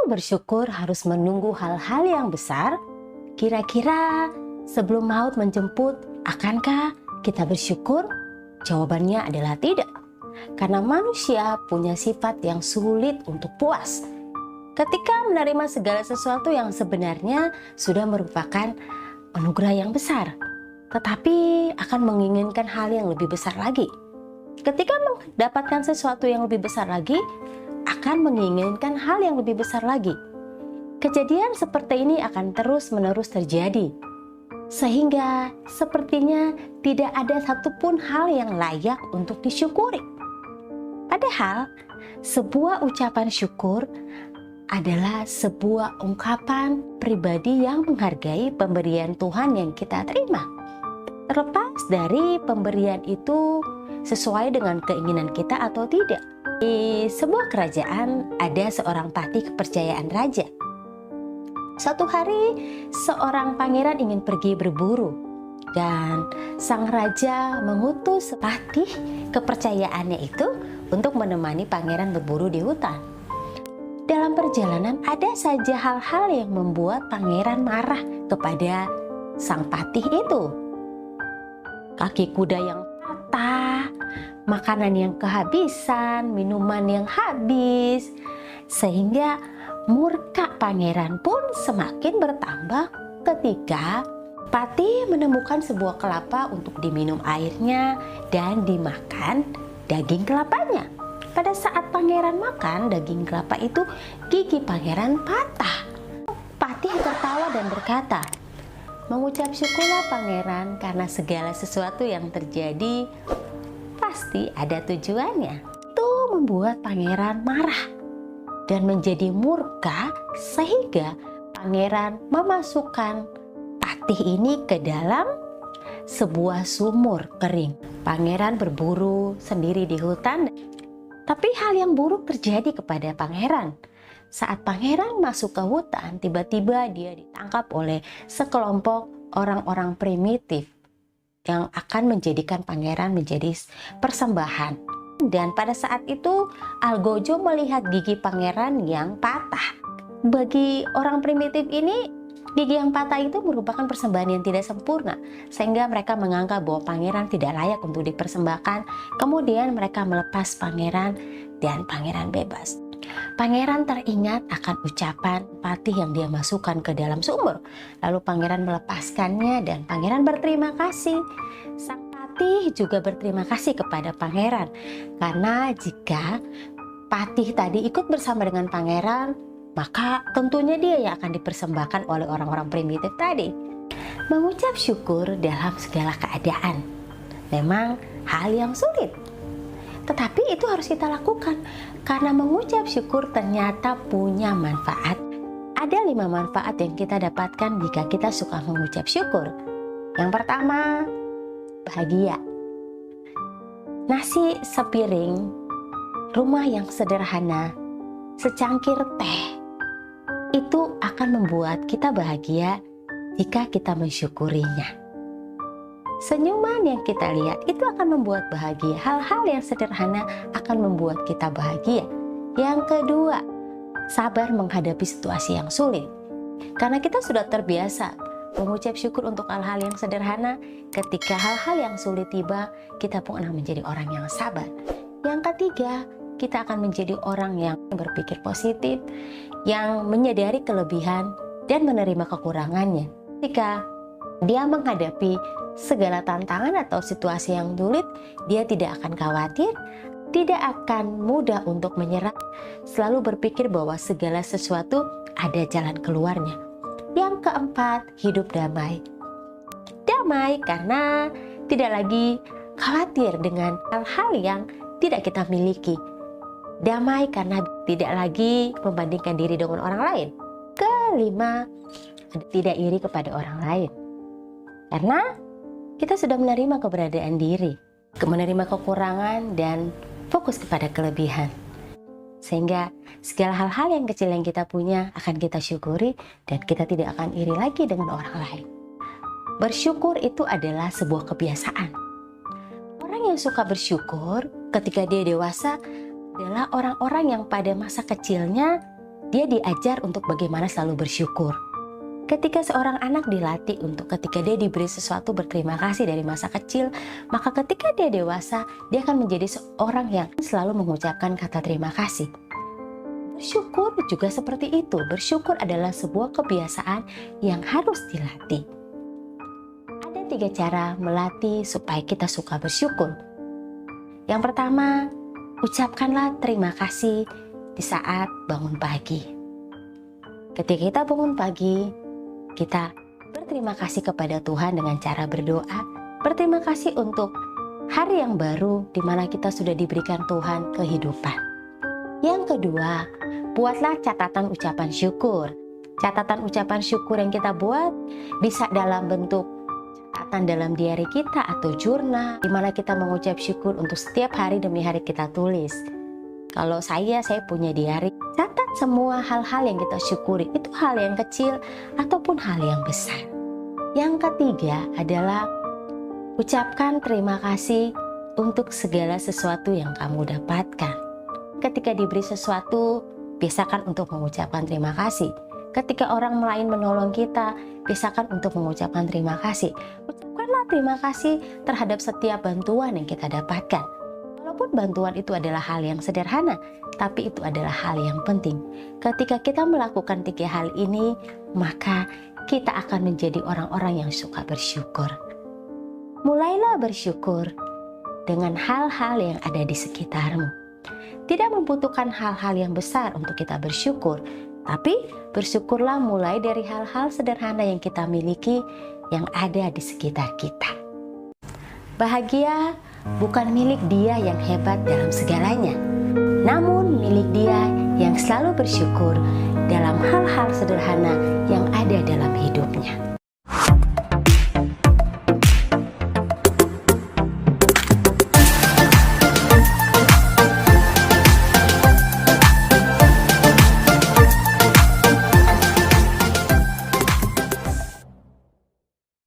bersyukur harus menunggu hal-hal yang besar? Kira-kira sebelum maut menjemput, akankah kita bersyukur? Jawabannya adalah tidak. Karena manusia punya sifat yang sulit untuk puas. Ketika menerima segala sesuatu yang sebenarnya sudah merupakan anugerah yang besar, tetapi akan menginginkan hal yang lebih besar lagi. Ketika mendapatkan sesuatu yang lebih besar lagi, akan menginginkan hal yang lebih besar lagi. Kejadian seperti ini akan terus-menerus terjadi, sehingga sepertinya tidak ada satupun hal yang layak untuk disyukuri. Padahal, sebuah ucapan syukur adalah sebuah ungkapan pribadi yang menghargai pemberian Tuhan yang kita terima. Terlepas dari pemberian itu sesuai dengan keinginan kita atau tidak. Di sebuah kerajaan ada seorang patih kepercayaan raja. Suatu hari seorang pangeran ingin pergi berburu dan sang raja mengutus patih kepercayaannya itu untuk menemani pangeran berburu di hutan. Dalam perjalanan ada saja hal-hal yang membuat pangeran marah kepada sang patih itu. Kaki kuda yang patah, makanan yang kehabisan, minuman yang habis, sehingga murka pangeran pun semakin bertambah ketika patih menemukan sebuah kelapa untuk diminum airnya dan dimakan daging kelapanya. Pada saat pangeran makan daging kelapa itu, gigi pangeran patah. Patih tertawa dan berkata, "Mengucap syukurlah pangeran, karena segala sesuatu yang terjadi pasti ada tujuannya." Itu membuat pangeran marah dan menjadi murka, sehingga pangeran memasukkan patih ini ke dalam sebuah sumur kering. Pangeran berburu sendiri di hutan, tapi hal yang buruk terjadi kepada pangeran. Saat pangeran masuk ke hutan, tiba-tiba dia ditangkap oleh sekelompok orang-orang primitif yang akan menjadikan pangeran menjadi persembahan. Dan pada saat itu Algojo melihat gigi pangeran yang patah. Bagi orang primitif ini, gigi yang patah itu merupakan persembahan yang tidak sempurna, sehingga mereka menganggap bahwa pangeran tidak layak untuk dipersembahkan. Kemudian mereka melepas pangeran dan pangeran bebas. Pangeran teringat akan ucapan patih yang dia masukkan ke dalam sumur. Lalu pangeran melepaskannya dan pangeran berterima kasih. Sang patih juga berterima kasih kepada pangeran, karena jika patih tadi ikut bersama dengan pangeran, maka tentunya dia yang akan dipersembahkan oleh orang-orang primitif tadi. Mengucap syukur dalam segala keadaan memang hal yang sulit, tetapi itu harus kita lakukan karena mengucap syukur ternyata punya manfaat. Ada 5 manfaat yang kita dapatkan jika kita suka mengucap syukur. Yang pertama, bahagia. Nasi sepiring, rumah yang sederhana, secangkir teh, itu akan membuat kita bahagia jika kita mensyukurinya. Senyuman yang kita lihat itu akan membuat bahagia. Hal-hal yang sederhana akan membuat kita bahagia. Yang kedua, sabar menghadapi situasi yang sulit. Karena kita sudah terbiasa mengucap syukur untuk hal-hal yang sederhana, ketika hal-hal yang sulit tiba, kita pun akan menjadi orang yang sabar. Yang ketiga, kita akan menjadi orang yang berpikir positif, yang menyadari kelebihan dan menerima kekurangannya. Ketika dia menghadapi segala tantangan atau situasi yang sulit, dia tidak akan khawatir, tidak akan mudah untuk menyerah, selalu berpikir bahwa segala sesuatu ada jalan keluarnya. Yang keempat, hidup damai. Damai karena tidak lagi khawatir dengan hal-hal yang tidak kita miliki. Damai karena tidak lagi membandingkan diri dengan orang lain. Kelima, tidak iri kepada orang lain. Karena kita sudah menerima keberadaan diri, menerima kekurangan dan fokus kepada kelebihan. Sehingga segala hal-hal yang kecil yang kita punya akan kita syukuri dan kita tidak akan iri lagi dengan orang lain. Bersyukur itu adalah sebuah kebiasaan. Orang yang suka bersyukur ketika dia dewasa adalah orang-orang yang pada masa kecilnya dia diajar untuk bagaimana selalu bersyukur. Ketika seorang anak dilatih untuk ketika dia diberi sesuatu berterima kasih dari masa kecil, maka ketika dia dewasa, dia akan menjadi seorang yang selalu mengucapkan kata terima kasih. Bersyukur juga seperti itu. Bersyukur adalah sebuah kebiasaan yang harus dilatih. Ada 3 cara melatih supaya kita suka bersyukur. Yang pertama, ucapkanlah terima kasih di saat bangun pagi. Ketika kita bangun pagi, kita berterima kasih kepada Tuhan dengan cara berdoa. Berterima kasih untuk hari yang baru di mana kita sudah diberikan Tuhan kehidupan. Yang kedua, buatlah catatan ucapan syukur. Catatan ucapan syukur yang kita buat bisa dalam bentuk catatan dalam diari kita atau jurnal, di mana kita mengucap syukur untuk setiap hari demi hari kita tulis. Kalau saya punya diari. Catat semua hal-hal yang kita syukuri, itu hal yang kecil ataupun hal yang besar. Yang ketiga adalah ucapkan terima kasih untuk segala sesuatu yang kamu dapatkan. Ketika diberi sesuatu, biasakan untuk mengucapkan terima kasih. Ketika orang lain menolong kita, biasakan untuk mengucapkan terima kasih. Ucapkanlah terima kasih terhadap setiap bantuan yang kita dapatkan. Walaupun bantuan itu adalah hal yang sederhana, tapi itu adalah hal yang penting. Ketika kita melakukan 3 hal ini, maka kita akan menjadi orang-orang yang suka bersyukur. Mulailah bersyukur dengan hal-hal yang ada di sekitarmu. Tidak membutuhkan hal-hal yang besar untuk kita bersyukur, tapi bersyukurlah mulai dari hal-hal sederhana yang kita miliki yang ada di sekitar kita. Bahagia bukan milik dia yang hebat dalam segalanya, namun milik dia yang selalu bersyukur dalam hal-hal sederhana yang ada dalam hidupnya.